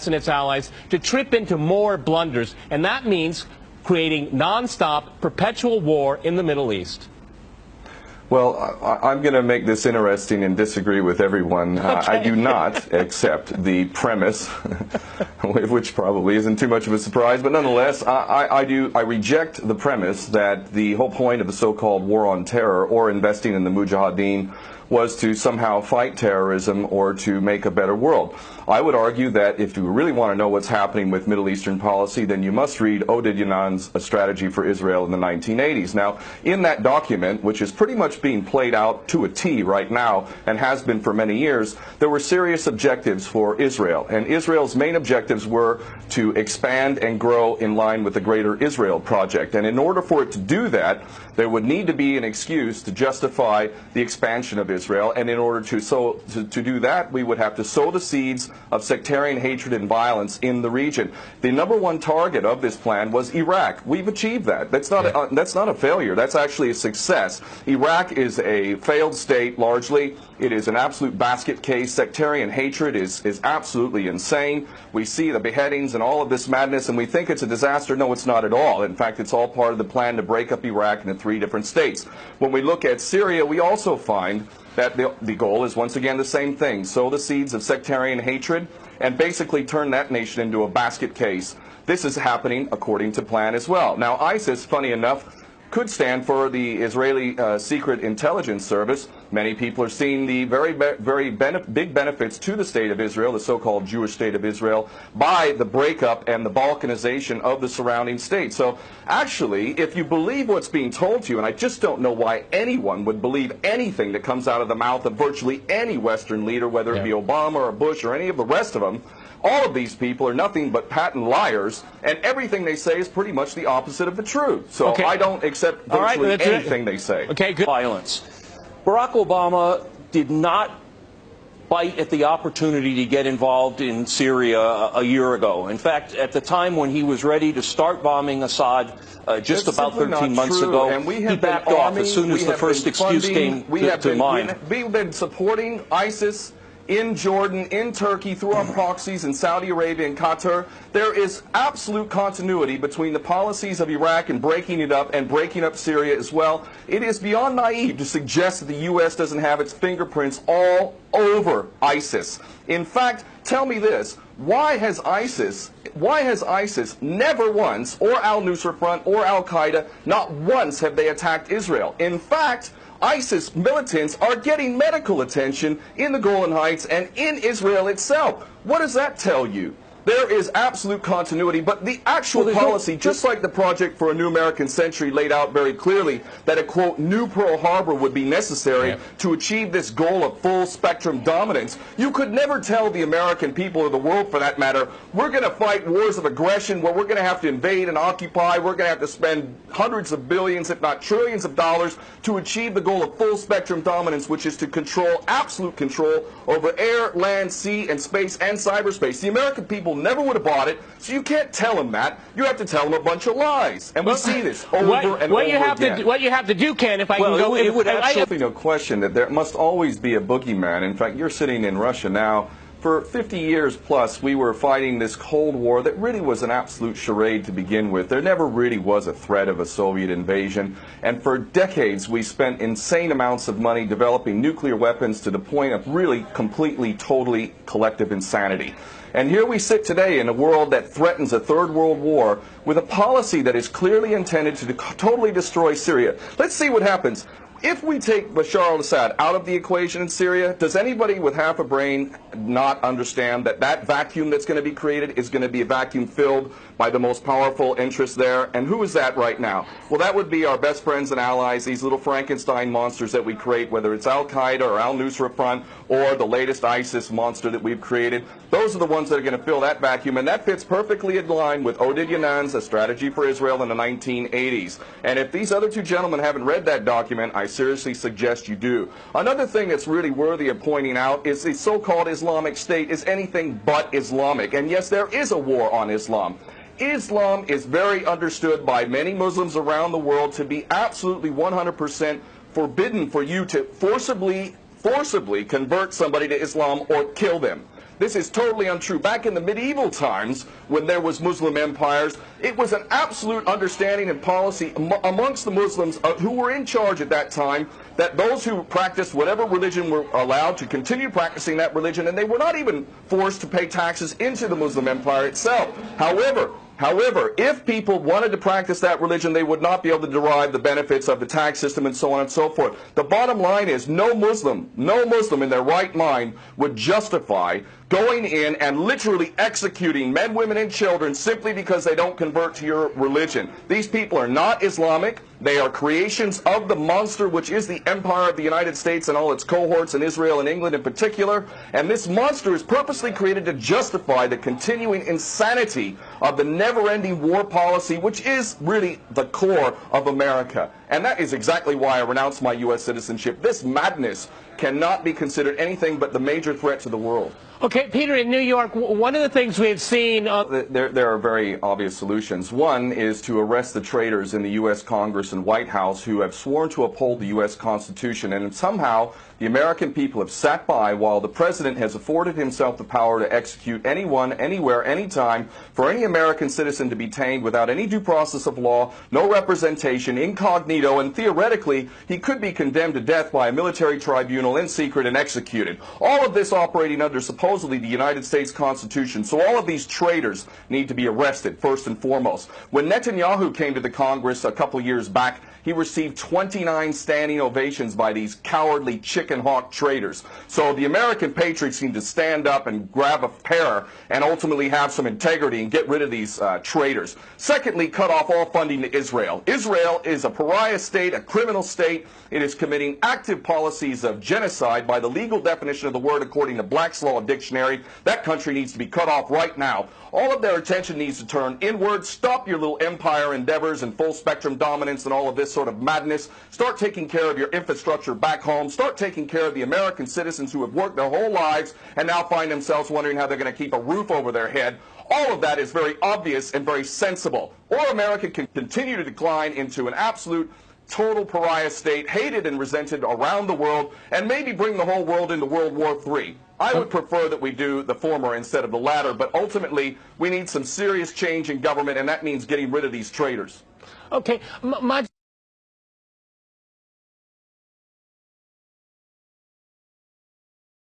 and its allies to trip into more blunders, and that means creating nonstop, perpetual war in the Middle East. Well, I'm going to make this interesting and disagree with everyone. Okay. I do not accept the premise, which probably isn't too much of a surprise, but nonetheless, I reject the premise that the whole point of the so-called war on terror or investing in the Mujahideen was to somehow fight terrorism or to make a better world. I would argue that if you really want to know what's happening with Middle Eastern policy, then you must read Oded Yanan's A Strategy for Israel in the 1980s. Now, in that document, which is pretty much being played out to a T right now and has been for many years, there were serious objectives for Israel. And Israel's main objectives were to expand and grow in line with the Greater Israel Project. And in order for it to do that, there would need to be an excuse to justify the expansion of Israel, and in order to do that, we would have to sow the seeds of sectarian hatred and violence in the region. The number one target of this plan was Iraq. We've achieved that. That's not a failure. That's actually a success. Iraq is a failed state largely. It is an absolute basket case. Sectarian hatred is absolutely insane. We see the beheadings and all of this madness, and we think it's a disaster. No, it's not at all. In fact, it's all part of the plan to break up Iraq into 3 different states. When we look at Syria, we also find that the goal is once again the same thing: sow the seeds of sectarian hatred and basically turn that nation into a basket case. This is happening according to plan as well. Now, ISIS, funny enough, could stand for the Israeli Secret Intelligence Service. Many people are seeing the very big benefits to the state of Israel, the so-called Jewish state of Israel, by the breakup and the balkanization of the surrounding states. So actually, if you believe what's being told to you, and I just don't know why anyone would believe anything that comes out of the mouth of virtually any Western leader, whether it be Obama or Bush or any of the rest of them, all of these people are nothing but patent liars, and everything they say is pretty much the opposite of the truth. So I don't accept virtually anything they say. Okay, good. Violence. Barack Obama did not bite at the opportunity to get involved in Syria a year ago. In fact, at the time when he was ready to start bombing Assad just about 13 months ago, and he backed off as soon as the first excuse came to mind. We've been supporting ISIS in Jordan, in Turkey, through our proxies in Saudi Arabia and Qatar. There is absolute continuity between the policies of Iraq and breaking it up and breaking up Syria as well. It is beyond naive to suggest that the U.S. doesn't have its fingerprints all over ISIS. In fact, tell me this: why has ISIS never once, or al-Nusra Front or al-Qaeda, not once have they attacked Israel? In fact, ISIS militants are getting medical attention in the Golan Heights and in Israel itself. What does that tell you? There is absolute continuity, but the actual policy, just like the Project for a New American Century laid out very clearly, that a, quote, new Pearl Harbor would be necessary to achieve this goal of full spectrum dominance. You could never tell the American people, or the world for that matter, we're going to fight wars of aggression where we're going to have to invade and occupy, we're going to have to spend hundreds of billions, if not trillions of dollars to achieve the goal of full spectrum dominance, which is to control, absolute control over air, land, sea, and space and cyberspace. The American people never would have bought it, so you can't tell them that. You have to tell them a bunch of lies, and we see this over and over again. What you have to do, Ken, if I can go... It would absolutely no question that there must always be a boogeyman. In fact, you're sitting in Russia now. For 50 years plus, we were fighting this Cold War that really was an absolute charade to begin with. There never really was a threat of a Soviet invasion. And for decades, we spent insane amounts of money developing nuclear weapons to the point of really completely, totally collective insanity. And here we sit today in a world that threatens a third world war with a policy that is clearly intended to totally destroy Syria. Let's see what happens. If we take Bashar al-Assad out of the equation in Syria, does anybody with half a brain not understand that that vacuum that's going to be created is going to be a vacuum filled by the most powerful interests there? And who is that right now? Well, that would be our best friends and allies, these little Frankenstein monsters that we create, whether it's al-Qaeda or al-Nusra Front or the latest ISIS monster that we've created. Those are the ones that are going to fill that vacuum, and that fits perfectly in line with Oded Yanan's A Strategy for Israel in the 1980s. And if these other two gentlemen haven't read that document, I seriously suggest you do. Another thing that's really worthy of pointing out is the so-called Islamic State is anything but Islamic. And yes, there is a war on Islam. Islam is very understood by many Muslims around the world to be absolutely 100% forbidden for you to forcibly convert somebody to Islam or kill them. This is totally untrue. Back in the medieval times, when there was Muslim empires, it was an absolute understanding and policy amongst the Muslims who were in charge at that time that those who practiced whatever religion were allowed to continue practicing that religion, and they were not even forced to pay taxes into the Muslim empire itself. However, if people wanted to practice that religion, they would not be able to derive the benefits of the tax system and so on and so forth. The bottom line is no Muslim in their right mind would justify going in and literally executing men, women, and children simply because they don't convert to your religion. These people are not Islamic. They are creations of the monster, which is the empire of the United States and all its cohorts in Israel and England in particular. And this monster is purposely created to justify the continuing insanity of the never-ending war policy, which is really the core of America. And that is exactly why I renounced my U.S. citizenship. This madness cannot be considered anything but the major threat to the world. Okay, Peter, in New York, one of the things we've seen... There are very obvious solutions. One is to arrest the traitors in the U.S. Congress and White House who have sworn to uphold the U.S. Constitution, and somehow the American people have sat by while the President has afforded himself the power to execute anyone, anywhere, anytime, for any American citizen to be detained without any due process of law, no representation, incognito, and theoretically he could be condemned to death by a military tribunal in secret and executed. All of this operating under supposedly the United States Constitution. So all of these traitors need to be arrested, first and foremost. When Netanyahu came to the Congress a couple years back, he received 29 standing ovations by these cowardly chicken hawk traitors. So the American patriots need to stand up and grab a pair and ultimately have some integrity and get rid of these traitors. Secondly, cut off all funding to Israel. Israel is a pariah state, a criminal state. It is committing active policies of genocide by the legal definition of the word according to Black's Law Dictionary. That country needs to be cut off right now. All of their attention needs to turn inward. Stop your little empire endeavors and full spectrum dominance and all of this sort of madness. Start taking care of your infrastructure back home. Start taking care of the American citizens who have worked their whole lives and now find themselves wondering how they're going to keep a roof over their head. All of that is very obvious and very sensible. Or America can continue to decline into an absolute total pariah state, hated and resented around the world, and maybe bring the whole world into World War III. I would prefer that we do the former instead of the latter, but ultimately we need some serious change in government, and that means getting rid of these traitors. Okay,